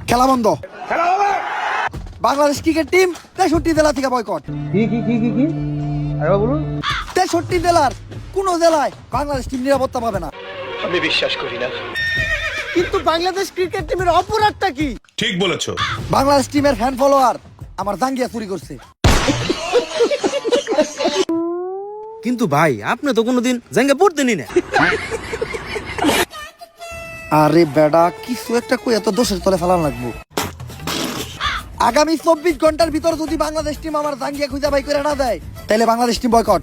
খেলা বন্ধ। Bangladesh cricket team 63 জেলা থেকে বয়কট। কি আরে বলুন। 63 জেলার কোন জেলায় বাংলাদেশ টিম নিরাপত্তা পাবে না। আমি বিশ্বাস করি না। কিন্তু বাংলাদেশ ক্রিকেট টিমের অপরাধটা কি? ঠিক বলেছো। বাংলাদেশ টিমের ফ্যান ফলোয়ার আমার জাঙ্গিয়া চুরি করছে। কিন্তু ভাই আপনি তো কোনোদিন জাঙ্গা পড়তেনই না। আরে বেডা কিছু একটা কই এত দোষের তলে ফেলান লাগবো। আগামী 24 ঘন্টার ভিতর যদি বাংলাদেশ টিম আমার জাঙ্গিয়া খুঁজে বাই করে না দেয় তাহলে বাংলাদেশ টিম বয়কট।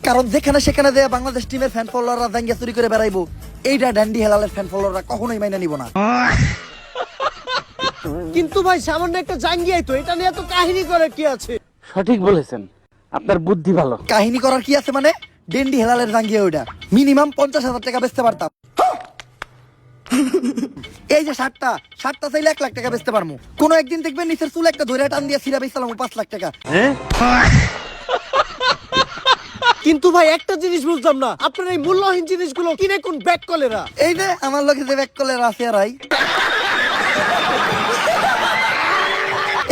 কারণ যেখানে সেখানে দেয়া বাংলাদেশ টিমের ফ্যান ফলোয়াররা জাঙ্গিয়া চুরি করে বেড়াইবো, এইটা ড্যান্ডি হেলালের ফ্যান ফলোয়াররা কখনোই মাইনা নিব না। কিন্তু ভাই সামান্য একটা জাঙ্গিয়াই তো, এটা নিয়ে তো কাহিনী করে কি আছে? সঠিক বলেছেন, আপনার বুদ্ধি ভালো। কাহিনী করার কি আছে মানে? ডেন্ডি হেলালের জাঙ্গিয়া ওইটা মিনিমাম 50,000 টাকা বেচতে পারতাম। এই যে শার্টটা চাইলে 1 লাখ টাকা বেচতে পারবো। কোনো একদিন দেখবেন নিচের চুল একটা ধরে টান দিয়ে সিরা বেচলাম 5 লাখ টাকা। কিন্তু ভাই একটা জিনিস বুঝলাম না, আপনার এই মূল্যহীন জিনিসগুলো কিনে কোন ব্যাক কলেরা? এই যে আমার লোকে যে ব্যাক কলের আছে আরাই,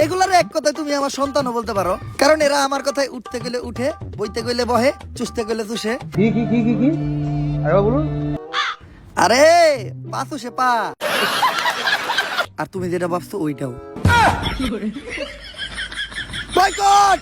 এগুলার এক কথায় তুমি আমার সন্তানও বলতে পারো। কারণ এরা আমার কথায় উঠতে গেলে উঠে, বইতে গেলে বহে, চুষতে গেলে চুষে। কি আরে বলুন। আরে পা চুষে পা। আর তুমি যেটা ভাবছো ওইটাও। বয়কট!